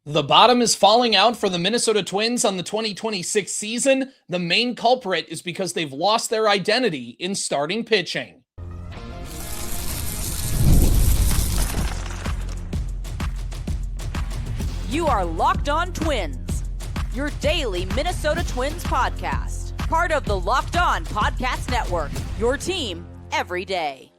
The bottom is falling out for the Minnesota Twins on the 2026 season. The main culprit is because they've lost their identity in starting pitching. You are Locked On Twins, your daily Minnesota Twins podcast. Part of the Locked On Podcast Network, your team every day.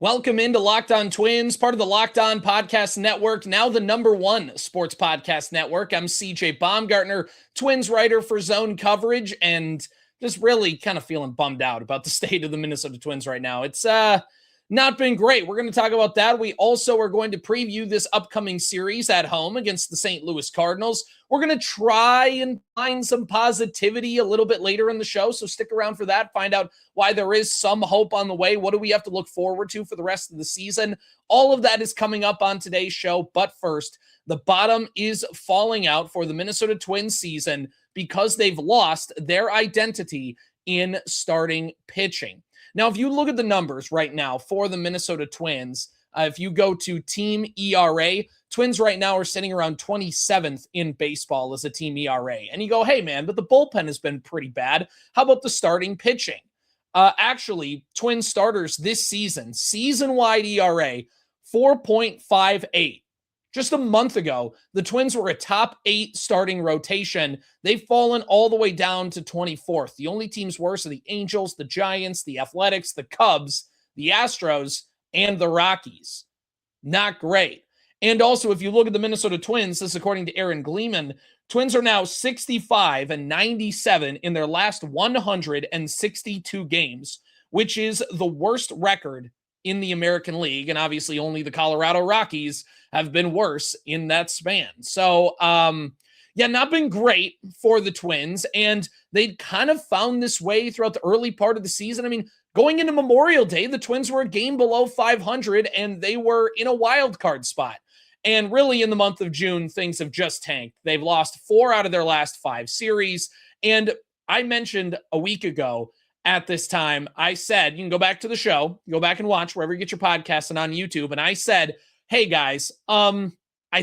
Welcome into Locked On Twins, part of the Locked On Podcast Network, now the #1 sports podcast network. I'm CJ Baumgartner, Twins writer for Zone Coverage, and just really kind of feeling bummed out about the state of the Minnesota Twins right now. It's not been great. We're going to talk about that. We also are going to preview this upcoming series at home against the St. Louis Cardinals. We're going to try and find some positivity a little bit later in the show, so stick around for that. Find out why there is some hope on the way. What do we have to look forward to for the rest of the season? All of that is coming up on today's show, but first, the bottom is falling out for the Minnesota Twins season because they've lost their identity in starting pitching. Now, if you look at the numbers right now for the Minnesota Twins, if you go to team ERA, Twins right now are sitting around 27th in baseball as a team ERA. And you go, hey, man, but the bullpen has been pretty bad. How about the starting pitching? Actually, Twins starters this season-wide ERA, 4.58. Just a month ago, the Twins were a top 8 starting rotation. They've fallen all the way down to 24th. The only teams worse are the Angels, the Giants, the Athletics, the Cubs, the Astros, and the Rockies. Not great. And also, if you look at the Minnesota Twins, this is according to Aaron Gleeman, Twins are now 65-97 in their last 162 games, which is the worst record in the American League, and obviously only the Colorado Rockies have been worse in that span. So, not been great for the Twins, and they'd kind of found this way throughout the early part of the season. I mean, going into Memorial Day, the Twins were a game below 500, and they were in a wild card spot. And really, in the month of June, things have just tanked. They've lost 4 out of their last 5 series, and I mentioned a week ago at this time, I said, you can go back to the show, go back and watch wherever you get your podcasts and on YouTube. And I said, hey guys, I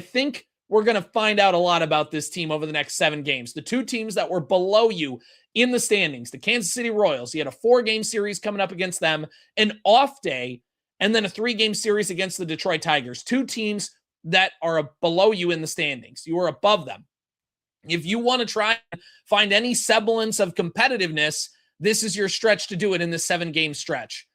think we're going to find out a lot about this team over the next 7 games. The 2 teams that were below you in the standings, the Kansas City Royals, you had a 4-game series coming up against them, an off day, and then a 3-game series against the Detroit Tigers. 2 teams that are below you in the standings. You are above them. If you want to try and find any semblance of competitiveness, this is your stretch to do it in this 7-game stretch.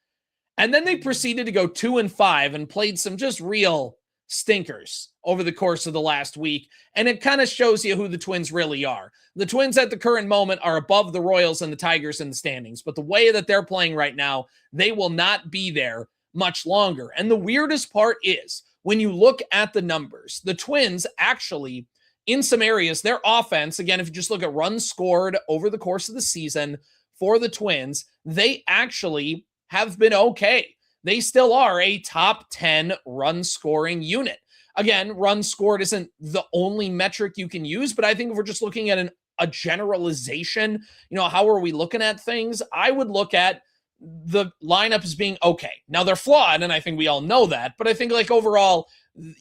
And then they proceeded to go 2-5 and played some just real stinkers over the course of the last week. And it kind of shows you who the Twins really are. The Twins at the current moment are above the Royals and the Tigers in the standings. But the way that they're playing right now, they will not be there much longer. And the weirdest part is, when you look at the numbers, the Twins actually, in some areas, their offense, again, if you just look at runs scored over the course of the season, for the Twins, they actually have been okay. They still are a top 10 run scoring unit. Again, runs scored isn't the only metric you can use, but I think if we're just looking at a generalization, how are we looking at things? I would look at the lineup as being okay. Now they're flawed, and I think we all know that, but I think overall,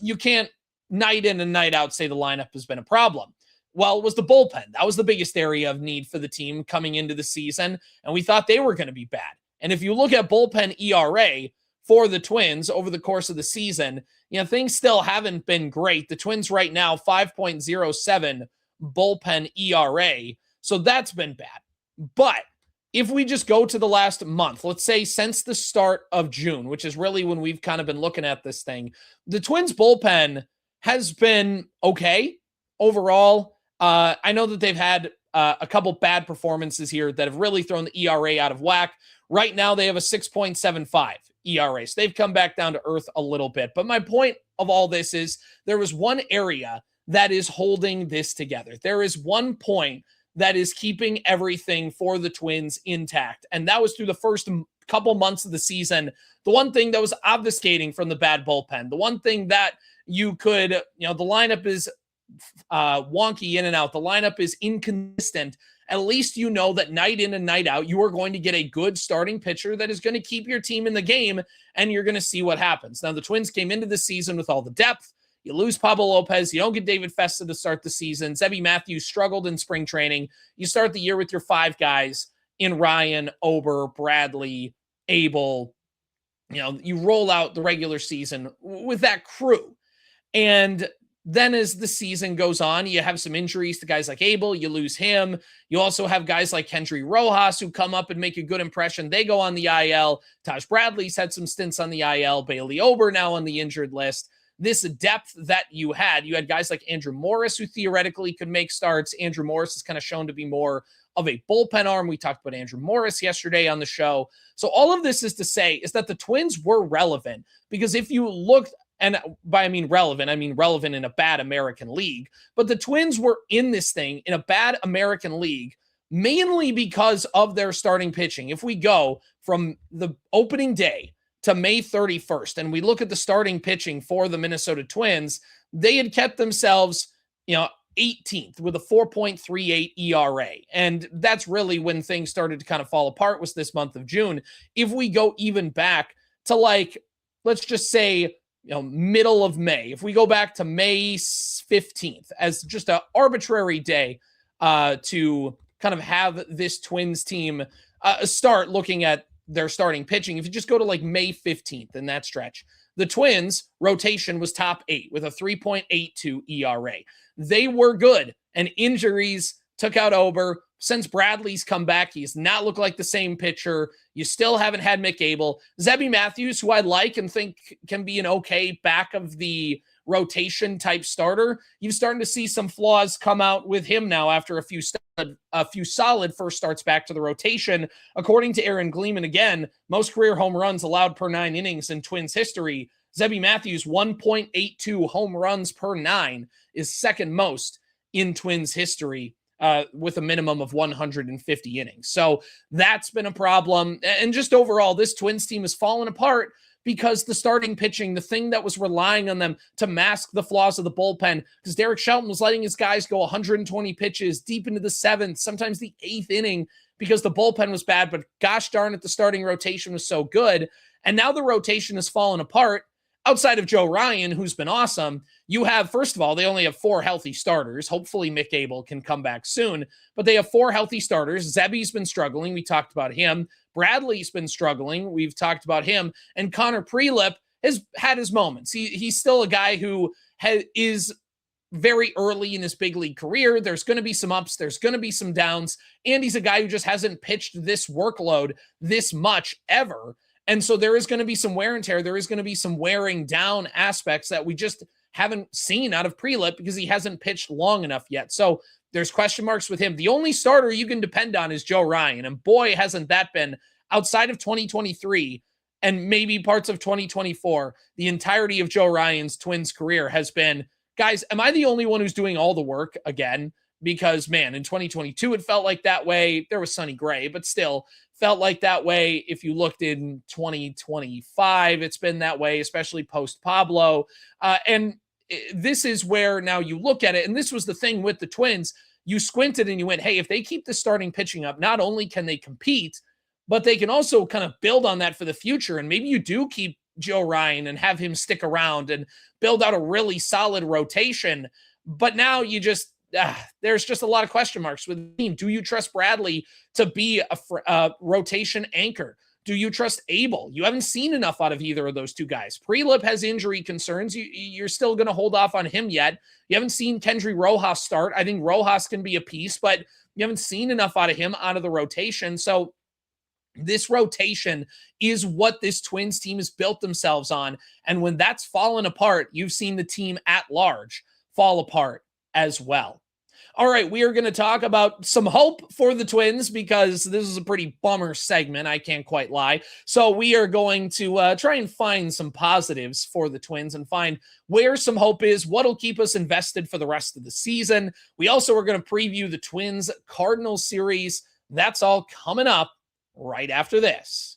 you can't night in and night out say the lineup has been a problem. Well, it was the bullpen. That was the biggest area of need for the team coming into the season, and we thought they were going to be bad. And if you look at bullpen ERA for the Twins over the course of the season, things still haven't been great. The Twins right now, 5.07 bullpen ERA, so that's been bad. But if we just go to the last month, let's say since the start of June, which is really when we've kind of been looking at this thing, the Twins bullpen has been okay overall. I know that they've had a couple bad performances here that have really thrown the ERA out of whack. Right now, they have a 6.75 ERA. So they've come back down to earth a little bit. But my point of all this is there was one area that is holding this together. There is one point that is keeping everything for the Twins intact. And that was through the first couple months of the season. The one thing that was obfuscating from the bad bullpen, the one thing that you could, the lineup is wonky in and out. The lineup is inconsistent. At least you know that night in and night out, you are going to get a good starting pitcher that is going to keep your team in the game, and you're going to see what happens. Now, the Twins came into the season with all the depth. You lose Pablo Lopez. You don't get David Festa to start the season. Zebby Matthews struggled in spring training. You start the year with your 5 guys in Ryan, Ober, Bradley, Abel. You roll out the regular season with that crew. And then as the season goes on, you have some injuries to guys like Abel. You lose him. You also have guys like Kendry Rojas who come up and make a good impression. They go on the IL. Taj Bradley's had some stints on the IL. Bailey Ober now on the injured list. This depth that you had guys like Andrew Morris who theoretically could make starts. Andrew Morris is kind of shown to be more of a bullpen arm. We talked about Andrew Morris yesterday on the show. So all of this is to say is that the Twins were relevant, because if you looked, and by relevant in a bad American league, but the Twins were in this thing in a bad American league mainly because of their starting pitching. If we go from the opening day to May 31st, and we look at the starting pitching for the Minnesota Twins, they had kept themselves, 18th with a 4.38 ERA. And that's really when things started to kind of fall apart, was this month of June. If we go even back to let's just say, middle of May, if we go back to May 15th as just an arbitrary day to kind of have this Twins team start looking at their starting pitching. If you just go to May 15th in that stretch, the Twins rotation was top 8 with a 3.82 ERA. They were good, and injuries took out Ober. Since Bradley's come back, he's not looked like the same pitcher. You still haven't had Mick Abel. Zebby Matthews, who I like and think can be an okay back of the rotation type starter, you're starting to see some flaws come out with him now after a few solid first starts back to the rotation. According to Aaron Gleeman, again, most career home runs allowed per 9 innings in Twins history. Zebby Matthews, 1.82 home runs per 9 is second most in Twins history, with a minimum of 150 innings. So that's been a problem. And just overall, this Twins team has fallen apart because the starting pitching, the thing that was relying on them to mask the flaws of the bullpen, because Derek Shelton was letting his guys go 120 pitches deep into the 7th, sometimes the 8th inning, because the bullpen was bad, but gosh darn it, the starting rotation was so good. And now the rotation has fallen apart. Outside of Joe Ryan, who's been awesome, you have, first of all, they only have 4 healthy starters. Hopefully Mick Abel can come back soon, but they have 4 healthy starters. Zebby's been struggling. We talked about him. Bradley's been struggling. We've talked about him. And Connor Prielipp has had his moments. He's still a guy who is very early in his big league career. There's going to be some ups. There's going to be some downs. And he's a guy who just hasn't pitched this workload this much ever. And so there is going to be some wear and tear. There is going to be some wearing down aspects that we just haven't seen out of Prielipp because he hasn't pitched long enough yet. So there's question marks with him. The only starter you can depend on is Joe Ryan. And boy, hasn't that been, outside of 2023 and maybe parts of 2024, the entirety of Joe Ryan's Twins career has been, guys, am I the only one who's doing all the work again? Because, man, in 2022, it felt like that way. There was Sonny Gray, but still felt like that way. If you looked in 2025, it's been that way, especially post Pablo. And this is where now you look at it, and this was the thing with the Twins. You squinted and you went, hey, if they keep the starting pitching up, not only can they compete, but they can also kind of build on that for the future. And maybe you do keep Joe Ryan and have him stick around and build out a really solid rotation. But now you just, there's just a lot of question marks with the team. Do you trust Bradley to be a rotation anchor? Do you trust Abel? You haven't seen enough out of either of those two guys. Prielipp has injury concerns. You're still going to hold off on him yet. You haven't seen Kendry Rojas start. I think Rojas can be a piece, but you haven't seen enough out of him out of the rotation. So this rotation is what this Twins team has built themselves on. And when that's fallen apart, you've seen the team at large fall apart as well. All right, we are going to talk about some hope for the Twins because this is a pretty bummer segment, I can't quite lie. So we are going to try and find some positives for the Twins and find where some hope is, what'll keep us invested for the rest of the season. We also are going to preview the Twins Cardinals series. That's all coming up right after this.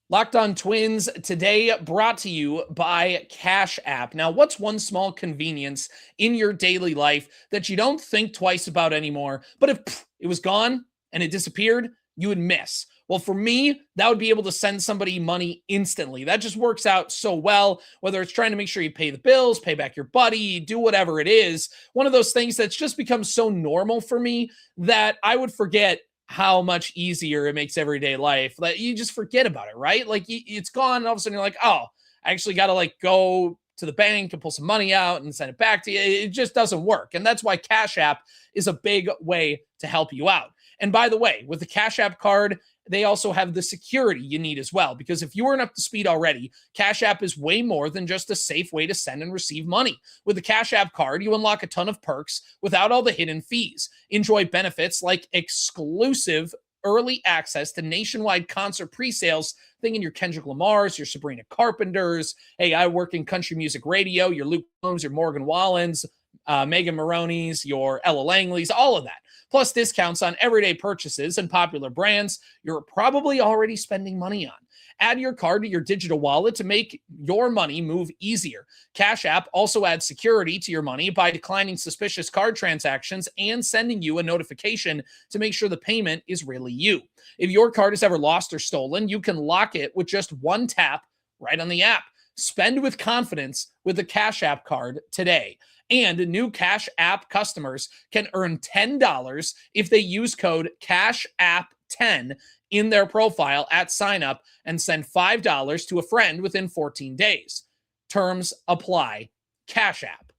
Locked On Twins today brought to you by Cash App. Now, what's one small convenience in your daily life that you don't think twice about anymore, but if it was gone and it disappeared, you would miss? Well, for me, that would be able to send somebody money instantly. That just works out so well, whether it's trying to make sure you pay the bills, pay back your buddy, do whatever it is. One of those things that's just become so normal for me that I would forget how much easier it makes everyday life. Like, you just forget about it, right? Like, it's gone, and all of a sudden you're like, oh, I actually got to like go to the bank and pull some money out and send it back to you. It just doesn't work. And that's why Cash App is a big way to help you out. And by the way, with the Cash App card, they also have the security you need as well, because if you weren't up to speed already, Cash App is way more than just a safe way to send and receive money. With the Cash App card, you unlock a ton of perks without all the hidden fees. Enjoy benefits like exclusive early access to nationwide concert pre-sales. Thinking your Kendrick Lamar's, your Sabrina Carpenter's. Hey, I work in country music radio. Your Luke Combs, your Morgan Wallen's, Megan Maroney's, your Ella Langley's, all of that. Plus discounts on everyday purchases and popular brands you're probably already spending money on. Add your card to your digital wallet to make your money move easier. Cash App also adds security to your money by declining suspicious card transactions and sending you a notification to make sure the payment is really you. If your card is ever lost or stolen, you can lock it with just one tap right on the app. Spend with confidence with the Cash App card today. And new Cash App customers can earn $10 if they use code CASHAPP10 in their profile at sign up and send $5 to a friend within 14 days. Terms apply. Cash App.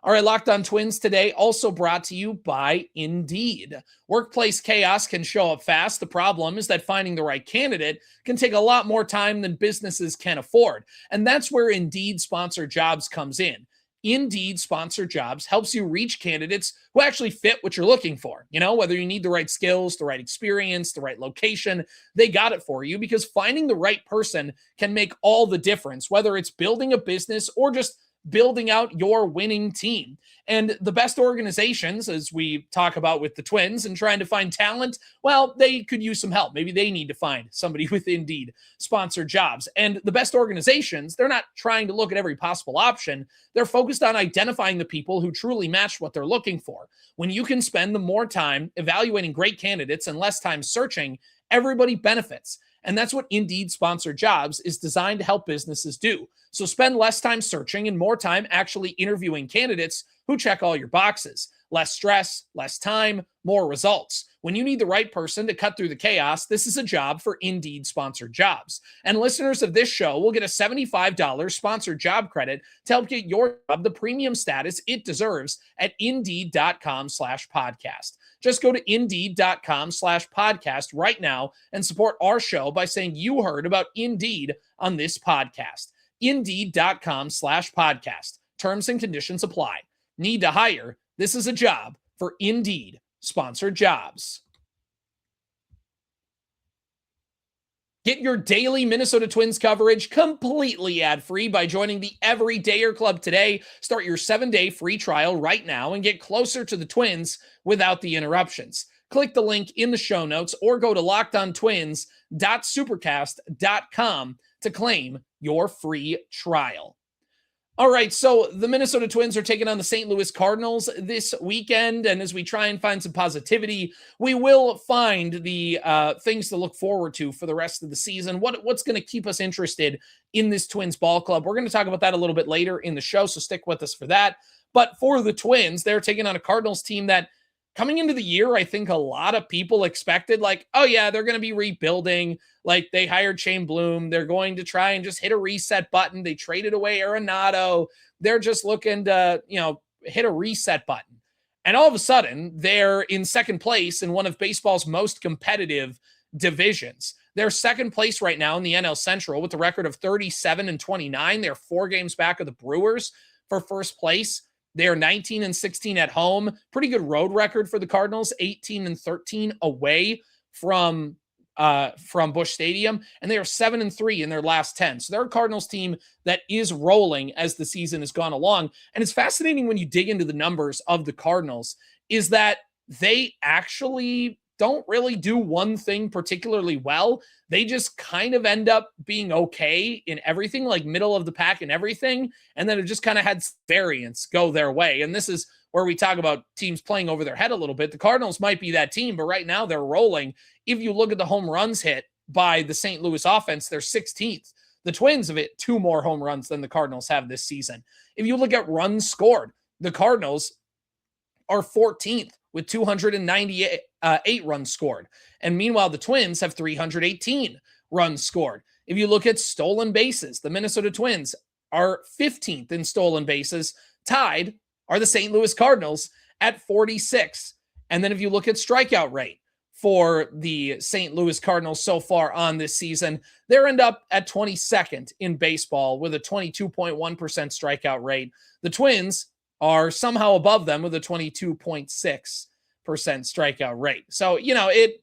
All right, Locked On Twins today also brought to you by Indeed. Workplace chaos can show up fast. The problem is that finding the right candidate can take a lot more time than businesses can afford. And that's where Indeed Sponsored Jobs comes in. Indeed Sponsored Jobs helps you reach candidates who actually fit what you're looking for. You know, whether you need the right skills, the right experience, the right location, they got it for you, because finding the right person can make all the difference, whether it's building a business or just building out your winning team. And the best organizations, as we talk about with the Twins and trying to find talent, well, they could use some help. Maybe they need to find somebody with Indeed Sponsored Jobs. And the best organizations, they're not trying to look at every possible option. They're focused on identifying the people who truly match what they're looking for. When you can spend the more time evaluating great candidates and less time searching, everybody benefits. And that's what Indeed Sponsored Jobs is designed to help businesses do. So spend less time searching and more time actually interviewing candidates who check all your boxes. Less stress, less time, more results. When you need the right person to cut through the chaos, this is a job for Indeed Sponsored Jobs. And listeners of this show will get a $75 sponsored job credit to help get your job the premium status it deserves at Indeed.com/podcast. Just go to Indeed.com/podcast right now and support our show by saying you heard about Indeed on this podcast. Indeed.com/podcast. Terms and conditions apply. Need to hire? This is a job for Indeed Sponsored Jobs. Get your daily Minnesota Twins coverage completely ad-free by joining the Everydayer Club today. Start your 7-day free trial right now and get closer to the Twins without the interruptions. Click the link in the show notes or go to lockedontwins.supercast.com to claim your free trial. All right, so the Minnesota Twins are taking on the St. Louis Cardinals this weekend, and as we try and find some positivity, we will find the things to look forward to for the rest of the season. What's going to keep us interested in this Twins ball club? We're going to talk about that a little bit later in the show, so stick with us for that. But for the Twins, they're taking on a Cardinals team that, coming into the year, I think a lot of people expected, like, oh yeah, they're going to be rebuilding. Like, they hired Shane Bloom. They're going to try and just hit a reset button. They traded away Arenado. They're just looking to, hit a reset button. And all of a sudden, they're in second place in one of baseball's most competitive divisions. They're second place right now in the NL Central with a record of 37-29. They're 4 games back of the Brewers for first place. They are 19-16 at home. Pretty good road record for the Cardinals, 18-13 away from Busch Stadium, and they are 7-3 in their last 10. So they're a Cardinals team that is rolling as the season has gone along. And it's fascinating when you dig into the numbers of the Cardinals is that they actually don't really do one thing particularly well. They just kind of end up being okay in everything, like middle of the pack and everything. And then it just kind of had variance go their way. And this is where we talk about teams playing over their head a little bit. The Cardinals might be that team, but right now they're rolling. If you look at the home runs hit by the St. Louis offense, they're 16th. The Twins have hit 2 more home runs than the Cardinals have this season. If you look at runs scored, the Cardinals are 14th with 298 runs scored. And meanwhile, the Twins have 318 runs scored. If you look at stolen bases, the Minnesota Twins are 15th in stolen bases. Tied are the St. Louis Cardinals at 46. And then if you look at strikeout rate for the St. Louis Cardinals so far on this season, they're end up at 22nd in baseball with a 22.1% strikeout rate. The Twins are somehow above them with a 22.6% strikeout rate. So, it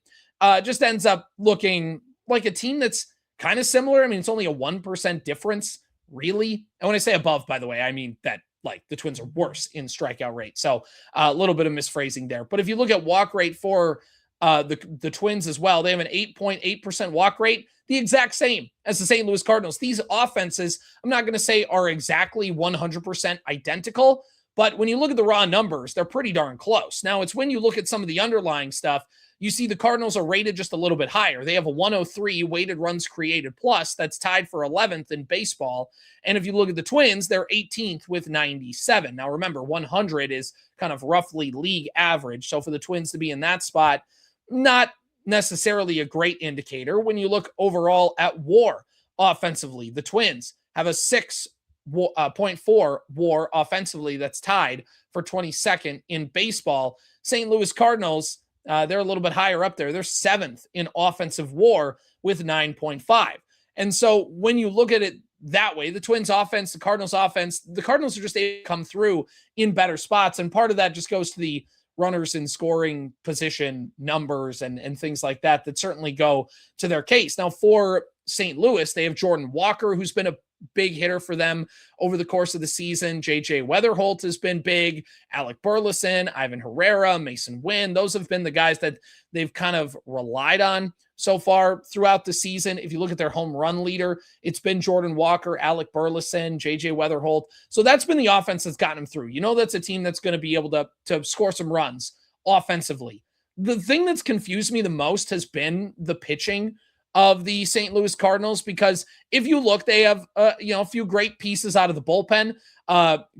just ends up looking like a team that's kind of similar. I mean, it's only a 1% difference, really. And when I say above, by the way, I mean that like the Twins are worse in strikeout rate. So a little bit of misphrasing there. But if you look at walk rate for the Twins as well, they have an 8.8% walk rate, the exact same as the St. Louis Cardinals. These offenses, I'm not going to say are exactly 100% identical, but when you look at the raw numbers, they're pretty darn close. Now, it's when you look at some of the underlying stuff, you see the Cardinals are rated just a little bit higher. They have a 103 weighted runs created plus. That's tied for 11th in baseball. And if you look at the Twins, they're 18th with 97. Now, remember, 100 is kind of roughly league average. So for the Twins to be in that spot, not necessarily a great indicator. When you look overall at WAR offensively, the Twins have a 6.4 WAR offensively. That's tied for 22nd in baseball. St. Louis Cardinals, they're a little bit higher up there. They're 7th in offensive WAR with 9.5. And so when you look at it that way, the Twins offense, the Cardinals offense, the Cardinals are just able to come through in better spots. And part of that just goes to the runners in scoring position numbers and things like that certainly go to their case. Now for St. Louis, they have Jordan Walker, who's been a big hitter for them over the course of the season. JJ Weatherholt has been big. Alec Burleson, Ivan Herrera, Mason Wynn. Those have been the guys that they've kind of relied on so far throughout the season. If you look at their home run leader, it's been Jordan Walker, Alec Burleson, JJ Weatherholt. So that's been the offense that's gotten them through. That's a team that's going to be able to score some runs offensively. The thing that's confused me the most has been the pitching of the St. Louis Cardinals, because if you look, they have a few great pieces out of the bullpen.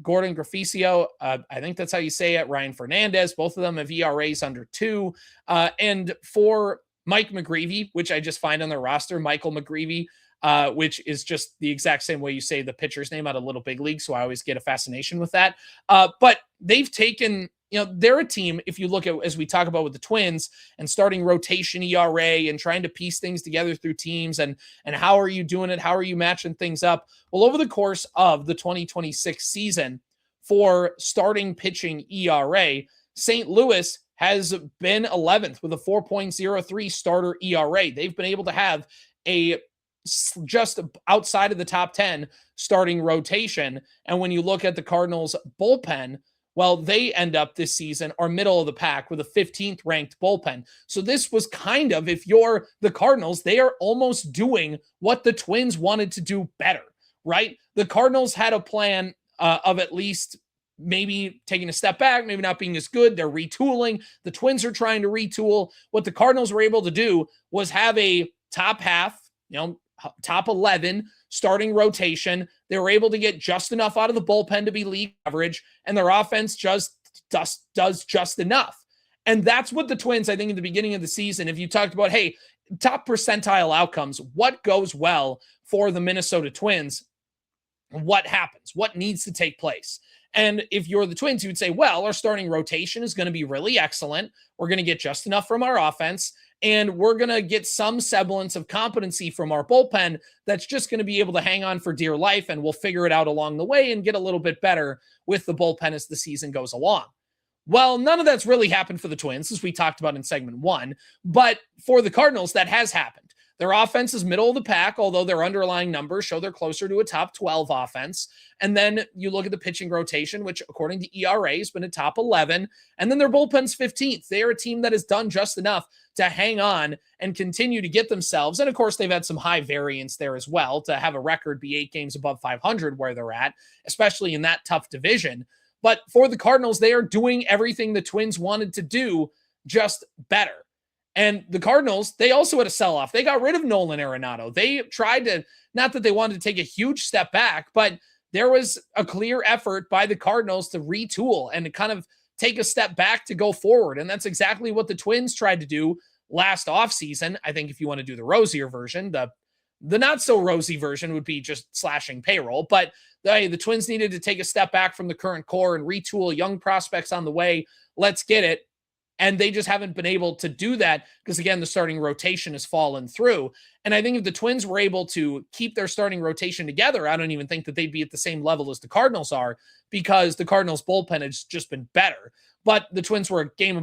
Gordon Grifficio, I think that's how you say it. Ryan Fernandez, both of them have ERAs under 2. And for Mike McGreevy, which I just find on their roster, Michael McGreevy, which is just the exact same way you say the pitcher's name out of Little Big League. So I always get a fascination with that. But they've taken, they're a team, if you look at, as we talk about with the Twins and starting rotation ERA and trying to piece things together through teams and how are you doing it? How are you matching things up? Well, over the course of the 2026 season for starting pitching ERA, St. Louis has been 11th with a 4.03 starter ERA. They've been able to have a just outside of the top 10 starting rotation. And when you look at the Cardinals bullpen, well, they end up this season are middle of the pack with a 15th ranked bullpen. So this was kind of, if you're the Cardinals, they are almost doing what the Twins wanted to do better, right? The Cardinals had a plan of at least maybe taking a step back, maybe not being as good. They're retooling. The Twins are trying to retool. What the Cardinals were able to do was have a top half, top 11 starting rotation. They were able to get just enough out of the bullpen to be league average, and their offense just does just enough. And that's what the Twins, I think, in the beginning of the season, if you talked about, hey, top percentile outcomes, what goes well for the Minnesota Twins? What happens? What needs to take place? And if you're the Twins, you would say, well, our starting rotation is going to be really excellent. We're going to get just enough from our offense, and we're going to get some semblance of competency from our bullpen that's just going to be able to hang on for dear life, and we'll figure it out along the way and get a little bit better with the bullpen as the season goes along. Well, none of that's really happened for the Twins, as we talked about in segment 1, but for the Cardinals, that has happened. Their offense is middle of the pack, although their underlying numbers show they're closer to a top 12 offense. And then you look at the pitching rotation, which according to ERA has been a top 11. And then their bullpen's 15th. They are a team that has done just enough to hang on and continue to get themselves. And of course, they've had some high variance there as well to have a record be 8 games above 500 where they're at, especially in that tough division. But for the Cardinals, they are doing everything the Twins wanted to do, just better. And the Cardinals, they also had a sell-off. They got rid of Nolan Arenado. They tried to, not that they wanted to take a huge step back, but there was a clear effort by the Cardinals to retool and to kind of take a step back to go forward. And that's exactly what the Twins tried to do last offseason. I think if you want to do the rosier version, the not so rosy version would be just slashing payroll. But the Twins needed to take a step back from the current core and retool young prospects on the way. Let's get it. And they just haven't been able to do that because, again, the starting rotation has fallen through. And I think if the Twins were able to keep their starting rotation together, I don't even think that they'd be at the same level as the Cardinals are because the Cardinals bullpen has just been better. But the Twins were a game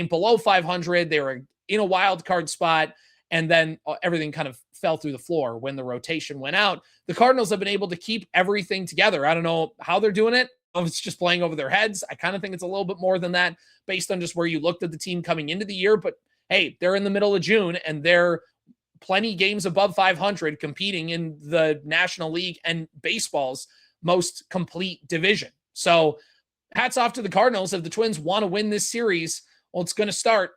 below 500. They were in a wild card spot. And then everything kind of fell through the floor when the rotation went out. The Cardinals have been able to keep everything together. I don't know how they're doing it. It's just playing over their heads. I kind of think it's a little bit more than that based on just where you looked at the team coming into the year. But hey, they're in the middle of June and they're plenty games above 500 competing in the National League and baseball's most complete division. So hats off to the Cardinals. If the Twins want to win this series, well, it's going to start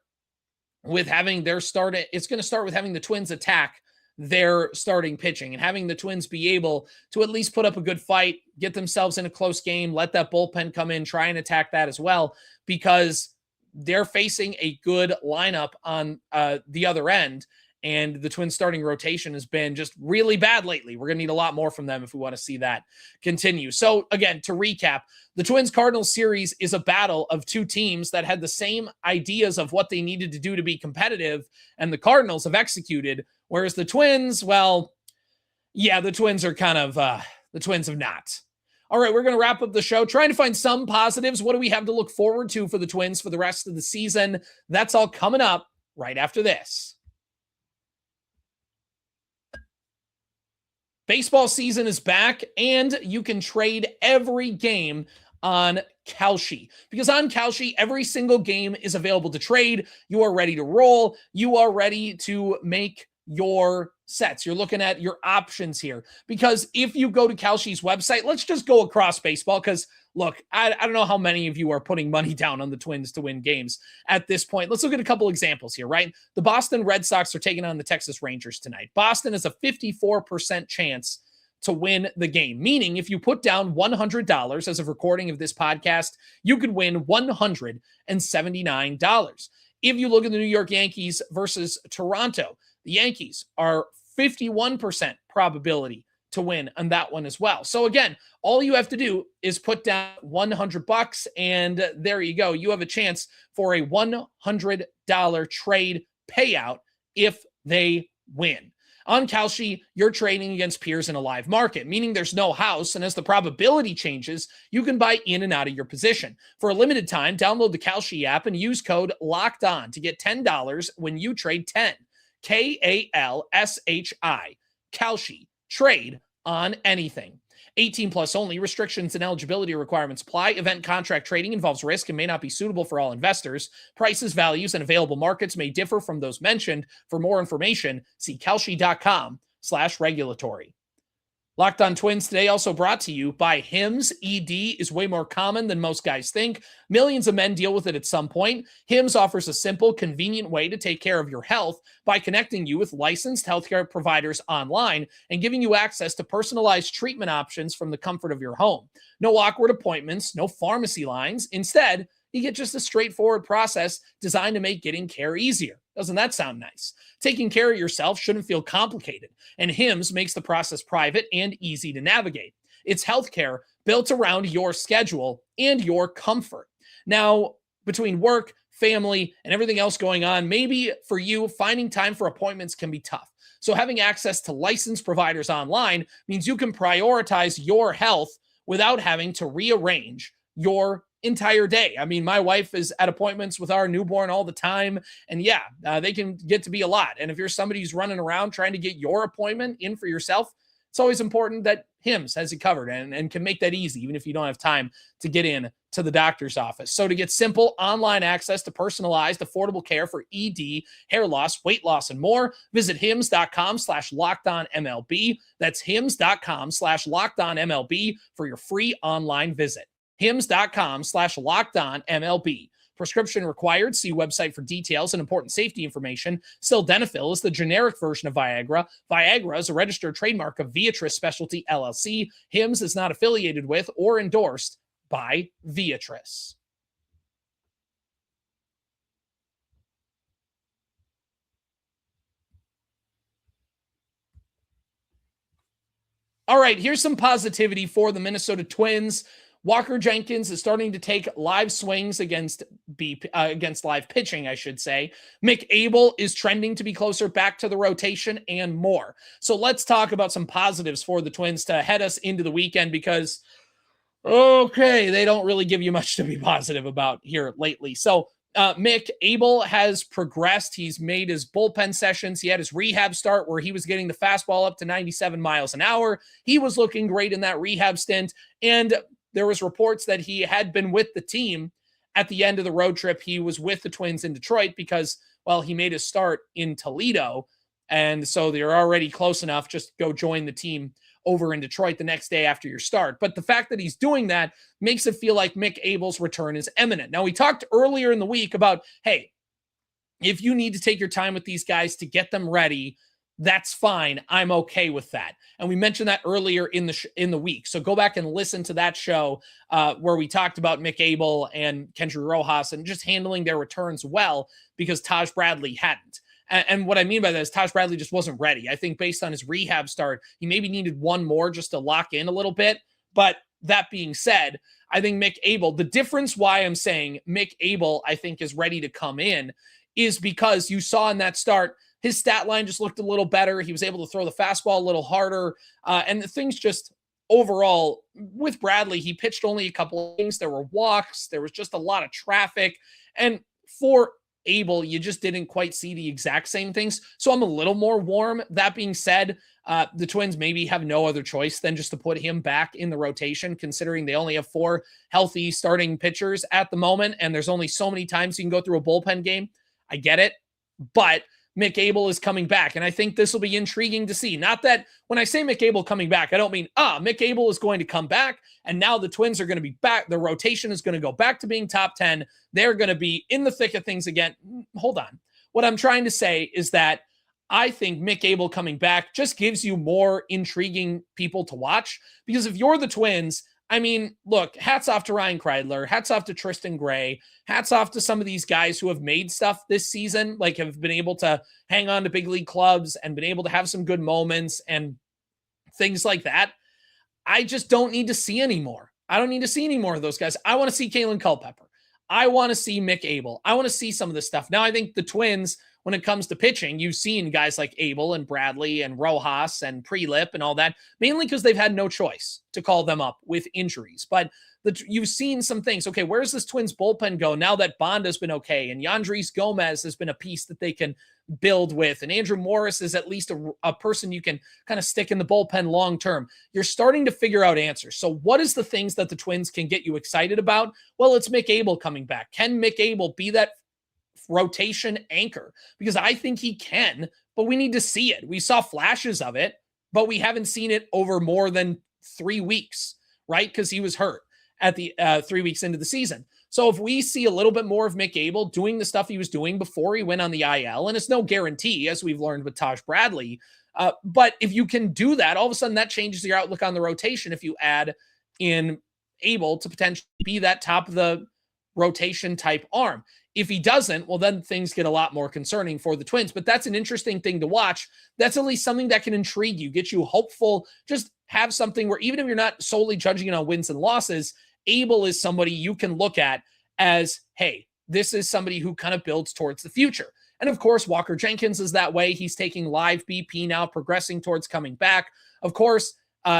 with having the Twins attack their starting pitching and having the Twins be able to at least put up a good fight, get themselves in a close game, let that bullpen come in, try and attack that as well, because they're facing a good lineup on the other end. And the Twins starting rotation has been just really bad lately. We're going to need a lot more from them if we want to see that continue. So again, to recap, the Twins-Cardinals series is a battle of two teams that had the same ideas of what they needed to do to be competitive, and the Cardinals have executed, whereas the Twins, well, yeah, the Twins are kind of, the Twins have not. All right, we're going to wrap up the show, trying to find some positives. What do we have to look forward to for the Twins for the rest of the season? That's all coming up right after this. Baseball season is back, and you can trade every game on Kalshi. Because on Kalshi, every single game is available to trade. You are ready to roll. You are ready to make your sets. You're looking at your options here. Because if you go to Kalshi's website, let's just go across baseball, because look, I don't know how many of you are putting money down on the Twins to win games at this point. Let's look at a couple examples here, right? The Boston Red Sox are taking on the Texas Rangers tonight. Boston has a 54% chance to win the game, meaning if you put down $100 as of recording of this podcast, you could win $179. If you look at the New York Yankees versus Toronto, the Yankees are 51% probability to win on that one as well. So again, all you have to do is put down $100 and there you go. You have a chance for a $100 trade payout if they win. On Kalshi, you're trading against peers in a live market, meaning there's no house, and as the probability changes, you can buy in and out of your position. For a limited time, download the Kalshi app and use code LOCKEDON to get $10 when you trade 10. Kalshi. Kalshi. Trade on anything. 18 plus only. Restrictions and eligibility requirements apply. Event contract trading involves risk and may not be suitable for all investors. Prices, values, and available markets may differ from those mentioned. For more information, see kalshi.com/regulatory. Locked on Twins today also brought to you by Hims. ED is way more common than most guys think. Millions of men deal with it at some point. Hims offers a simple, convenient way to take care of your health by connecting you with licensed healthcare providers online and giving you access to personalized treatment options from the comfort of your home. No awkward appointments, no pharmacy lines. Instead, you get just a straightforward process designed to make getting care easier. Doesn't that sound nice? Taking care of yourself shouldn't feel complicated, and Hims makes the process private and easy to navigate. It's healthcare built around your schedule and your comfort. Now, between work, family, and everything else going on, maybe for you, finding time for appointments can be tough. So having access to licensed providers online means you can prioritize your health without having to rearrange your entire day. I mean, my wife is at appointments with our newborn all the time. And yeah, they can get to be a lot. And if you're somebody who's running around trying to get your appointment in for yourself, it's always important that Hims has it covered and can make that easy, even if you don't have time to get in to the doctor's office. So to get simple online access to personalized, affordable care for ED, hair loss, weight loss, and more, visit hims.com/lockedonmlb. That's hims.com/lockedonmlb for your free online visit. hims.com/lockedonmlb. Prescription required. See website for details and important safety information. Sildenafil is the generic version of Viagra. Viagra is a registered trademark of Viatris Specialty LLC. Hims is not affiliated with or endorsed by Viatris. All right, here's some positivity for the Minnesota Twins. Walker Jenkins is starting to take live swings against live pitching, I should say. Mick Abel is trending to be closer back to the rotation and more. So let's talk about some positives for the Twins to head us into the weekend because, okay, they don't really give you much to be positive about here lately. So Mick Abel has progressed. He's made his bullpen sessions. He had his rehab start where he was getting the fastball up to 97 miles an hour. He was looking great in that rehab stint. And there was reports that he had been with the team at the end of the road trip. He was with the Twins in Detroit because, well, he made his start in Toledo. And so they're already close enough. Just go join the team over in Detroit the next day after your start. But the fact that he's doing that makes it feel like Mick Abel's return is imminent. Now, we talked earlier in the week about, hey, if you need to take your time with these guys to get them ready, that's fine. I'm okay with that. And we mentioned that earlier in the week. So go back and listen to that show where we talked about Mick Abel and Kendry Rojas and just handling their returns well because Taj Bradley hadn't. And what I mean by that is Taj Bradley just wasn't ready. I think based on his rehab start, he maybe needed one more just to lock in a little bit. But that being said, I think Mick Abel, the difference why I'm saying Mick Abel, I think is ready to come in is because you saw in that start, his stat line just looked a little better. He was able to throw the fastball a little harder. And the things just overall with Bradley, he pitched only a couple of innings. There were walks. There was just a lot of traffic. And for Abel, you just didn't quite see the exact same things. So I'm a little more warm. That being said, the Twins maybe have no other choice than just to put him back in the rotation, considering they only have 4 healthy starting pitchers at the moment. And there's only so many times you can go through a bullpen game. I get it. But Mick Abel is coming back, and I think this will be intriguing to see. Not that when I say Mick Abel coming back, I don't mean, Mick Abel is going to come back, and now the Twins are going to be back. The rotation is going to go back to being top 10. They're going to be in the thick of things again. Hold on. What I'm trying to say is that I think Mick Abel coming back just gives you more intriguing people to watch, because if you're the Twins, I mean, look, hats off to Ryan Kreidler, hats off to Tristan Gray, hats off to some of these guys who have made stuff this season, like have been able to hang on to big league clubs and been able to have some good moments and things like that. I just don't need to see anymore. I don't need to see any more of those guys. I want to see Kaelen Culpepper. I want to see Mick Abel. I want to see some of this stuff. Now, I think the Twins, when it comes to pitching, you've seen guys like Abel and Bradley and Rojas and Prielipp and all that, mainly because they've had no choice to call them up with injuries. But you've seen some things. Okay, where's this Twins bullpen go now that Bonda's been okay and Yandris Gomez has been a piece that they can build with, and Andrew Morris is at least a person you can kind of stick in the bullpen long term. You're starting to figure out answers. So what is the things that the Twins can get you excited about? Well, it's Mick Abel coming back. Can Mick Abel be that rotation anchor? Because I think he can, but we need to see it. We saw flashes of it, but we haven't seen it over more than 3 weeks, right? Because he was hurt at the 3 weeks into the season. So if we see a little bit more of Mick Abel doing the stuff he was doing before he went on the IL, and it's no guarantee, as we've learned with Taj Bradley, but if you can do that, all of a sudden that changes your outlook on the rotation if you add in Abel to potentially be that top of the rotation type arm. If he doesn't, well, then things get a lot more concerning for the Twins. But that's an interesting thing to watch. That's at least something that can intrigue you, get you hopeful, just have something where even if you're not solely judging it on wins and losses, Abel is somebody you can look at as, hey, this is somebody who kind of builds towards the future. And of course, Walker Jenkins is that way. He's taking live BP now, progressing towards coming back. Of course,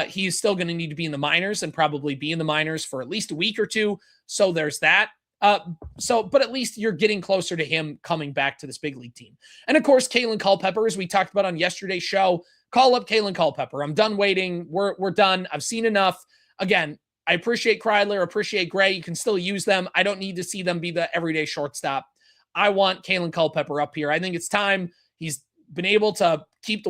He's still going to need to be in the minors and probably be in the minors for at least a week or two. So there's that. But at least you're getting closer to him coming back to this big league team. And of course, Kaelen Culpepper, as we talked about on yesterday's show, call up Kaelen Culpepper. I'm done waiting. We're done. I've seen enough. Again, I appreciate Kreidler, appreciate Gray. You can still use them. I don't need to see them be the everyday shortstop. I want Kaelen Culpepper up here. I think it's time. He's been able to keep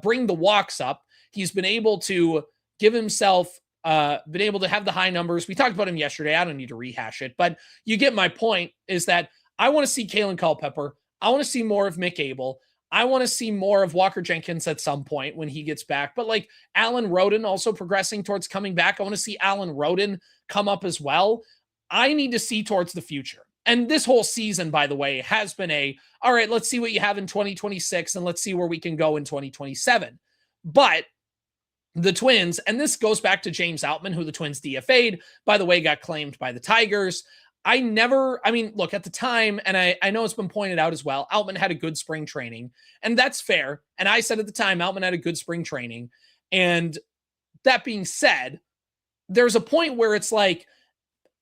bring the walks up. He's been able to give himself, been able to have the high numbers. We talked about him yesterday. I don't need to rehash it, but you get my point, is that I want to see Kaelen Culpepper. I want to see more of Mick Abel. I want to see more of Walker Jenkins at some point when he gets back. But like Alan Roden also progressing towards coming back. I want to see Alan Roden come up as well. I need to see towards the future. And this whole season, by the way, has been all right, let's see what you have in 2026 and let's see where we can go in 2027. But the Twins, and this goes back to James Outman, who the Twins DFA'd, by the way, got claimed by the Tigers. Look, at the time, and I know it's been pointed out as well, Outman had a good spring training, and that's fair. And I said at the time, Outman had a good spring training. And that being said, there's a point where it's like,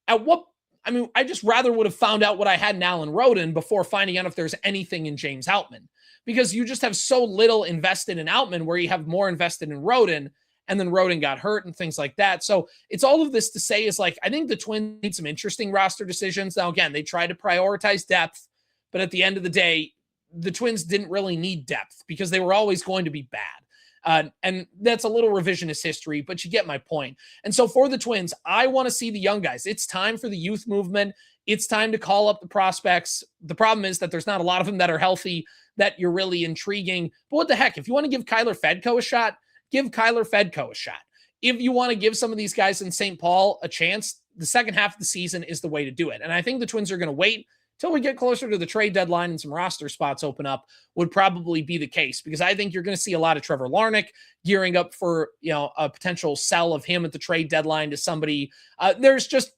I just rather would have found out what I had in Alan Roden before finding out if there's anything in James Outman, because you just have so little invested in Outman where you have more invested in Roden, and then Roden got hurt and things like that. So it's all of this to say is like, I think the Twins need some interesting roster decisions. Now, again, they tried to prioritize depth, but at the end of the day, the Twins didn't really need depth because they were always going to be bad. And that's a little revisionist history, but you get my point. And so for the Twins, I want to see the young guys. It's time for the youth movement. It's time to call up the prospects. The problem is that there's not a lot of them that are healthy, that you're really intriguing. But what the heck, if you want to give Kyler Fedko a shot, give Kyler Fedko a shot. If you want to give some of these guys in St. Paul a chance, the second half of the season is the way to do it. And I think the Twins are going to wait till we get closer to the trade deadline and some roster spots open up, would probably be the case, because I think you're going to see a lot of Trevor Larnach gearing up for, a potential sell of him at the trade deadline to somebody. There's just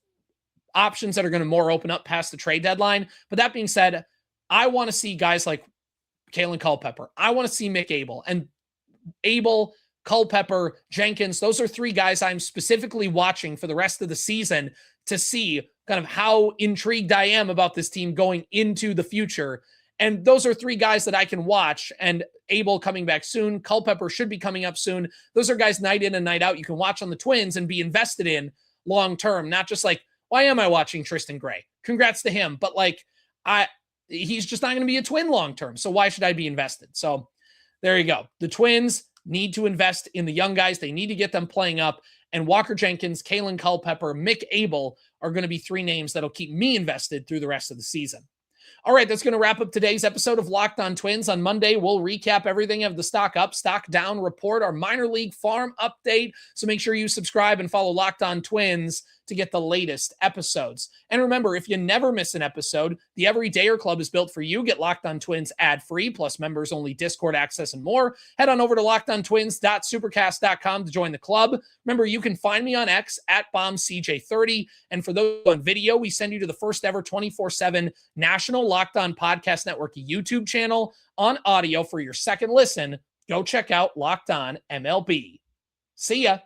options that are going to more open up past the trade deadline. But that being said, I want to see guys like Kaelen Culpepper. I want to see Mick Abel, and Abel, Culpepper, Jenkins. Those are three guys I'm specifically watching for the rest of the season to see kind of how intrigued I am about this team going into the future. And those are three guys that I can watch, and Abel coming back soon. Culpepper should be coming up soon. Those are guys night in and night out you can watch on the Twins and be invested in long-term, not just like, why am I watching Tristan Gray? Congrats to him. But he's just not going to be a Twin long-term. So why should I be invested? So there you go. The Twins need to invest in the young guys. They need to get them playing up. And Walker Jenkins, Kaelen Culpepper, Mick Abel are going to be three names that'll keep me invested through the rest of the season. All right, that's going to wrap up today's episode of Locked On Twins. On Monday, we'll recap everything of the stock up, stock down report, our minor league farm update. So make sure you subscribe and follow Locked On Twins to get the latest episodes. And remember, if you never miss an episode, the Everydayer Club is built for you. Get Locked On Twins ad-free, plus members-only Discord access and more. Head on over to lockedontwins.supercast.com to join the club. Remember, you can find me on X at BombCJ30. And for those on video, we send you to the first ever 24/7 national Locked On Podcast Network YouTube channel. On audio for your second listen, go check out Locked On MLB. See ya.